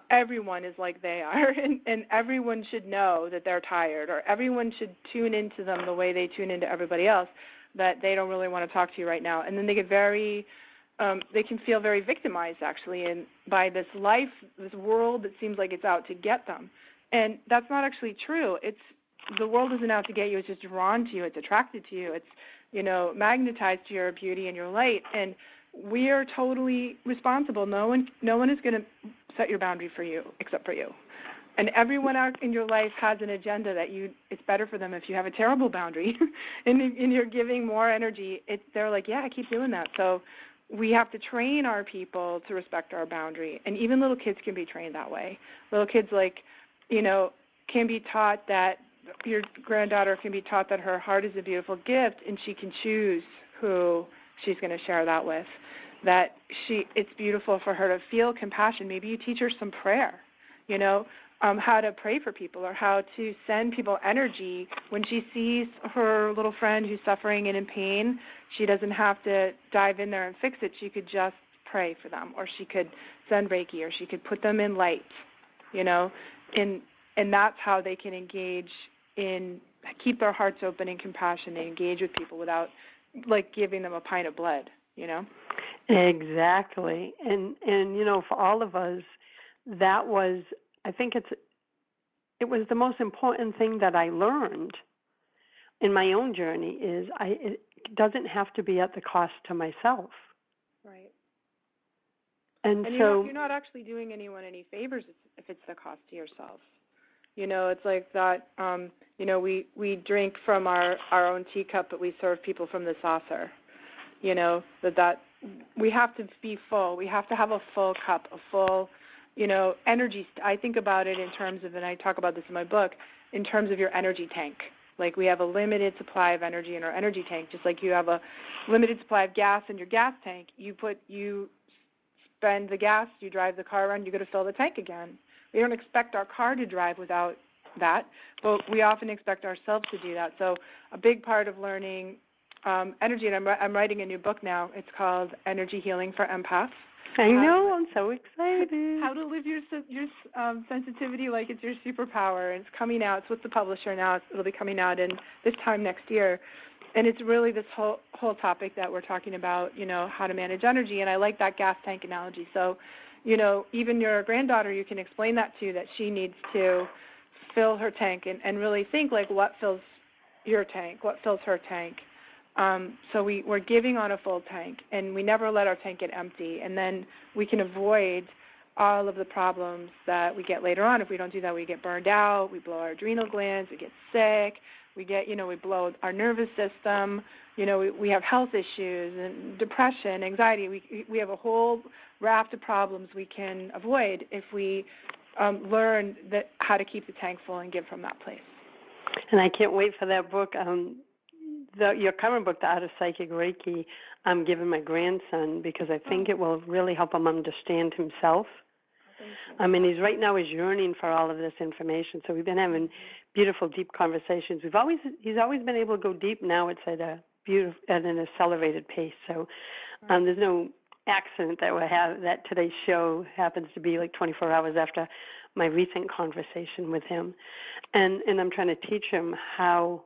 everyone is like they are, and everyone should know that they're tired, or everyone should tune into them the way they tune into everybody else, that they don't really want to talk to you right now. And then they get they can feel very victimized, actually, and by this world that seems like it's out to get them. And that's not actually true. The world isn't out to get you. It's just drawn to you. It's attracted to you. It's, magnetized to your beauty and your light. And we are totally responsible. No one is going to set your boundary for you except for you. And everyone out in your life has an agenda that it's better for them if you have a terrible boundary and you're giving more energy. They're like, yeah, I keep doing that. So we have to train our people to respect our boundary. And even little kids can be trained that way. Little kids, can be taught that your granddaughter can be taught that her heart is a beautiful gift and she can choose who she's going to share that with, that it's beautiful for her to feel compassion. Maybe you teach her some prayer, how to pray for people or how to send people energy. When she sees her little friend who's suffering and in pain, she doesn't have to dive in there and fix it. She could just pray for them, or she could send Reiki, or she could put them in light, and that's how they can engage in, keep their hearts open and compassion and engage with people without, like, giving them a pint of blood, Exactly. And for all of us, that was, I think it was the most important thing that I learned in my own journey is it doesn't have to be at the cost to myself. Right. And so you're not actually doing anyone any favors if it's the cost to yourself. It's like that, we drink from our own teacup, but we serve people from the saucer. That we have to be full. We have to have a full cup, a full, energy. I think about it in terms of, and I talk about this in my book, in terms of your energy tank. Like, we have a limited supply of energy in our energy tank, just like you have a limited supply of gas in your gas tank. You spend the gas, you drive the car around, you got to fill the tank again. We don't expect our car to drive without that, but we often expect ourselves to do that. So a big part of learning energy, and I'm writing a new book now. It's called Energy Healing for Empaths. I know, I'm so excited. How to live your sensitivity like it's your superpower. And it's coming out. It's with the publisher now. It'll be coming out in this time next year. And it's really this whole topic that we're talking about, how to manage energy. And I like that gas tank analogy. So, even your granddaughter, you can explain that to, that she needs to fill her tank and really think, like, what fills your tank, what fills her tank. So we're giving on a full tank, and we never let our tank get empty, and then we can avoid all of the problems that we get later on. If we don't do that, we get burned out, we blow our adrenal glands, we get sick, we blow our nervous system, we have health issues and depression, anxiety. We have a whole raft of problems we can avoid if we learn how to keep the tank full and give from that place. And I can't wait for that book. Your current book, The Art of Psychic Reiki, I'm giving my grandson because I think it will really help him understand himself. I mean, he's yearning for all of this information. So we've been having beautiful, deep conversations. He's always been able to go deep. Now it's at an accelerated pace. So there's no accident that today's show happens to be like 24 hours after my recent conversation with him, and I'm trying to teach him how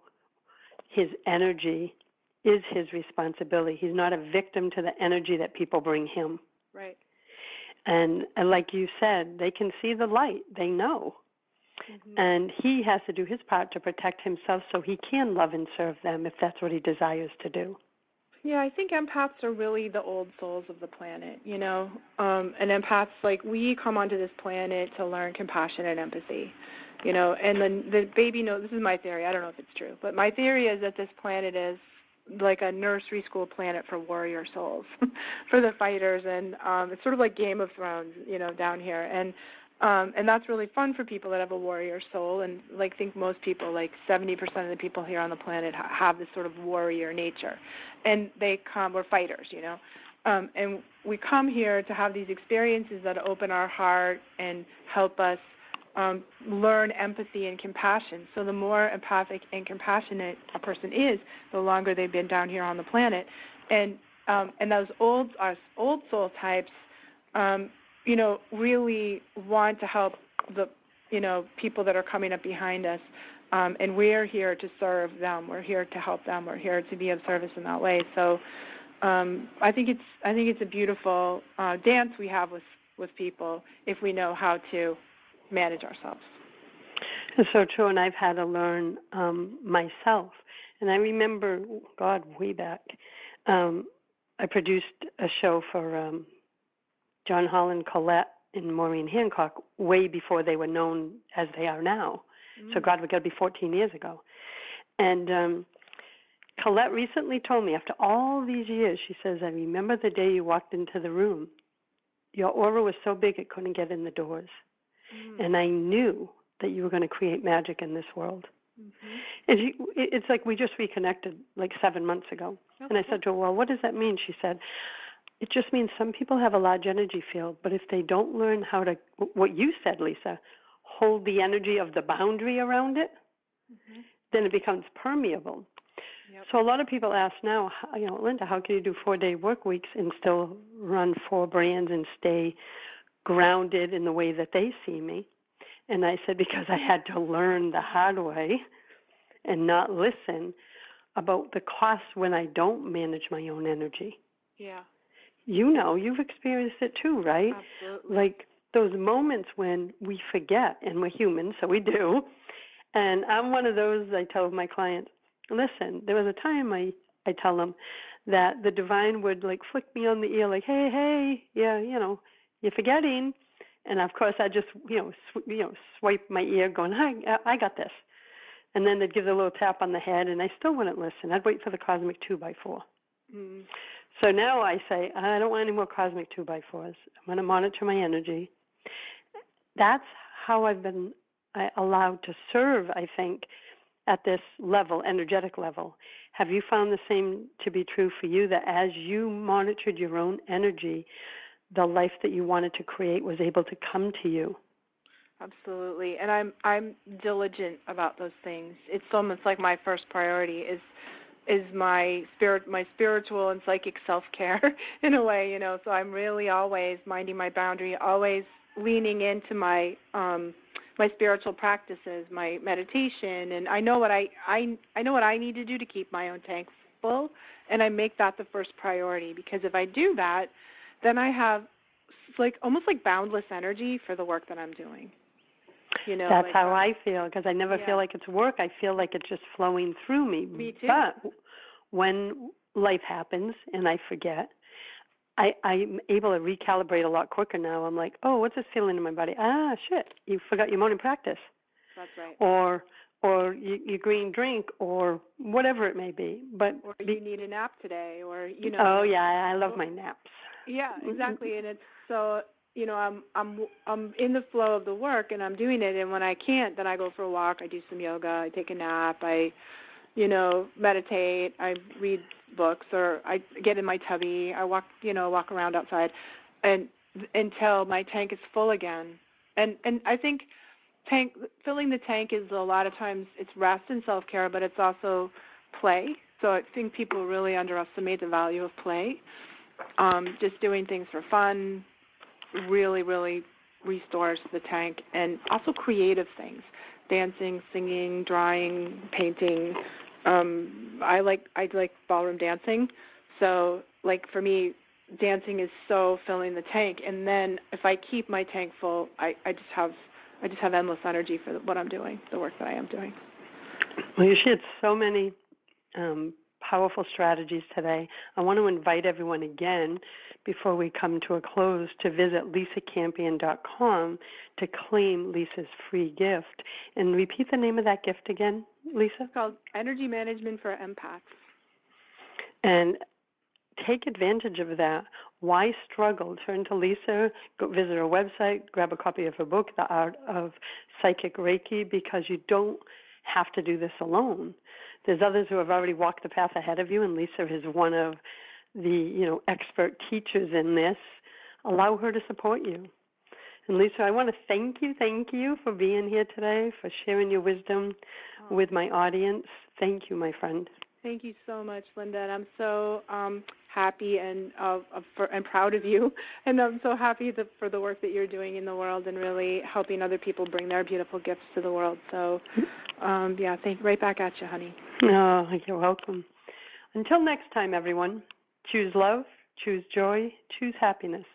his energy is his responsibility. He's not a victim to the energy that people bring him. Right. And like you said, they can see the light. They know. Mm-hmm. And he has to do his part to protect himself so he can love and serve them if that's what he desires to do. Yeah, I think empaths are really the old souls of the planet, and empaths, like, we come onto this planet to learn compassion and empathy, and then the baby knows. This is my theory. I don't know if it's true, but my theory is that this planet is like a nursery school planet for warrior souls, for the fighters, and it's sort of like Game of Thrones, down here, and that's really fun for people that have a warrior soul, and think most people, like 70% of the people here on the planet have this sort of warrior nature, and we're fighters, and we come here to have these experiences that open our heart and help us learn empathy and compassion. So the more empathic and compassionate a person is, the longer they've been down here on the planet, and those old soul types, really want to help the, people that are coming up behind us, and we're here to serve them. We're here to help them. We're here to be of service in that way. So I think it's a beautiful dance we have with people if we know how to manage ourselves. It's so true, and I've had to learn myself. And I remember, way back, I produced a show for John Holland, Colette, and Maureen Hancock way before they were known as they are now. Mm-hmm. So we got to be 14 years ago. And Colette recently told me, after all these years, she says, I remember the day you walked into the room. Your aura was so big it couldn't get in the doors. Mm-hmm. And I knew that you were going to create magic in this world. Mm-hmm. And it's like we just reconnected like 7 months ago. Okay. And I said to her, well, what does that mean? She said, it just means some people have a large energy field, but if they don't learn how to, what you said, Lisa, hold the energy of the boundary around it, then it becomes permeable. Yep. So a lot of people ask now, Linda, how can you do 4-day work weeks and still run 4 brands and stay grounded in the way that they see me? And I said, because I had to learn the hard way and not listen about the costs when I don't manage my own energy. Yeah. You've experienced it too, right? Absolutely. Like those moments when we forget, and we're human, so we do. And I'm one of those, I tell my clients, listen, there was a time I tell them that the divine would like flick me on the ear like, hey, yeah, you're forgetting. And of course I just, swipe my ear going, hi, I got this. And then they'd give a little tap on the head, and I still wouldn't listen. I'd wait for the cosmic 2x4. Mm. So now I say, I don't want any more cosmic 2x4s. I'm going to monitor my energy. That's how I've been allowed to serve, I think, at this level, energetic level. Have you found the same to be true for you, that as you monitored your own energy, the life that you wanted to create was able to come to you? Absolutely, and I'm diligent about those things. It's almost like my first priority is my spiritual and psychic self-care in a way, So I'm really always minding my boundary, always leaning into my my spiritual practices, my meditation, and I know what I know what I need to do to keep my own tank full, and I make that the first priority, because if I do that, then I have almost like boundless energy for the work that I'm doing. That's like, how I feel, because I never feel like it's work. I feel like it's just flowing through me. Me too. But when life happens and I forget, I'm able to recalibrate a lot quicker now. I'm like, oh, what's this feeling in my body? Ah, shit, you forgot your morning practice. That's right. Or your green drink, or whatever it may be. Or you need a nap today, or Oh yeah, I love my naps. Yeah, exactly, and it's so. I'm in the flow of the work, and I'm doing it, and when I can't, then I go for a walk, I do some yoga, I take a nap, I, meditate, I read books, or I get in my tubby, I walk around outside, and until my tank is full again. And I think filling the tank is a lot of times it's rest and self-care, but it's also play. So I think people really underestimate the value of play. Just doing things for fun really, really restores the tank, and also creative things, dancing, singing, drawing, painting. I like ballroom dancing, so like for me, dancing is so filling the tank. And then if I keep my tank full, I just have endless energy for what I'm doing, the work that I am doing. Well, you shared so many powerful strategies today. I want to invite everyone again, before we come to a close, to visit LisaCampion.com to claim Lisa's free gift. And repeat the name of that gift again, Lisa? It's called Energy Management for Empaths. And take advantage of that. Why struggle? Turn to Lisa, go visit her website, grab a copy of her book, The Art of Psychic Reiki, because you don't have to do this alone. There's others who have already walked the path ahead of you, and Lisa is one of the expert teachers in this. Allow her to support you. And Lisa, I want to thank you for being here today, for sharing your wisdom with my audience. Thank you, my friend. Thank you so much, Linda. And I'm so happy and proud of you. And I'm so happy for the work that you're doing in the world and really helping other people bring their beautiful gifts to the world. So, right back at you, honey. Oh, you're welcome. Until next time, everyone, choose love, choose joy, choose happiness.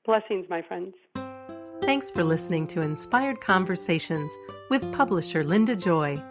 Blessings, my friends. Thanks for listening to Inspired Conversations with publisher Linda Joy.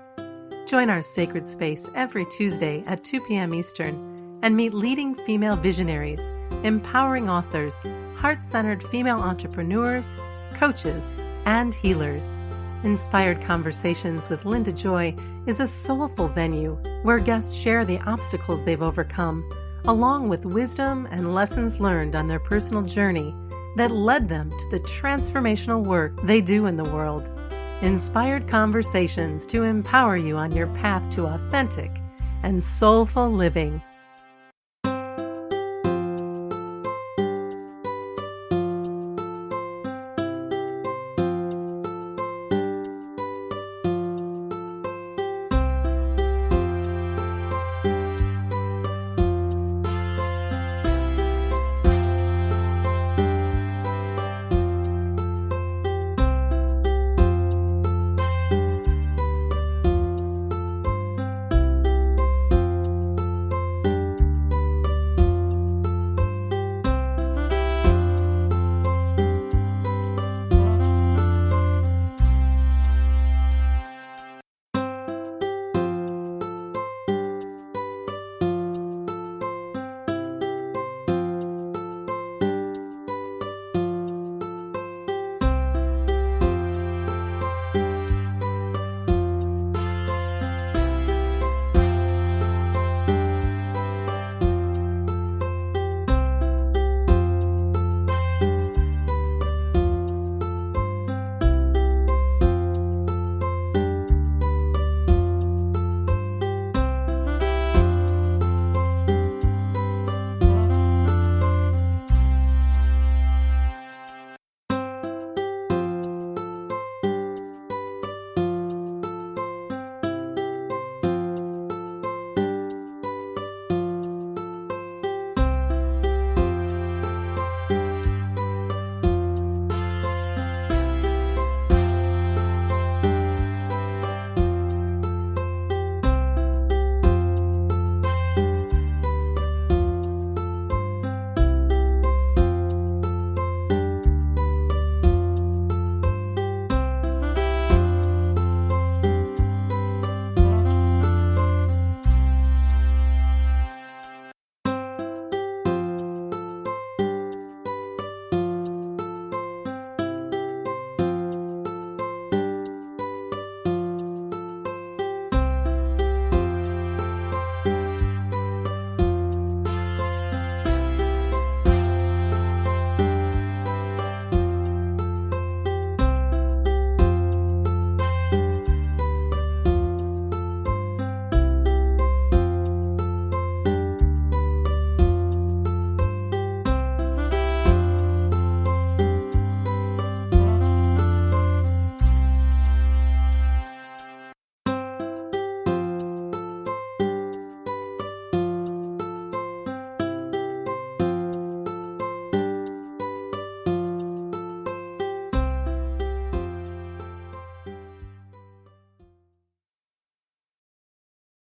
Join our sacred space every Tuesday at 2 p.m. Eastern and meet leading female visionaries, empowering authors, heart-centered female entrepreneurs, coaches, and healers. Inspired Conversations with Linda Joy is a soulful venue where guests share the obstacles they've overcome, along with wisdom and lessons learned on their personal journey that led them to the transformational work they do in the world. Inspired Conversations to empower you on your path to authentic and soulful living.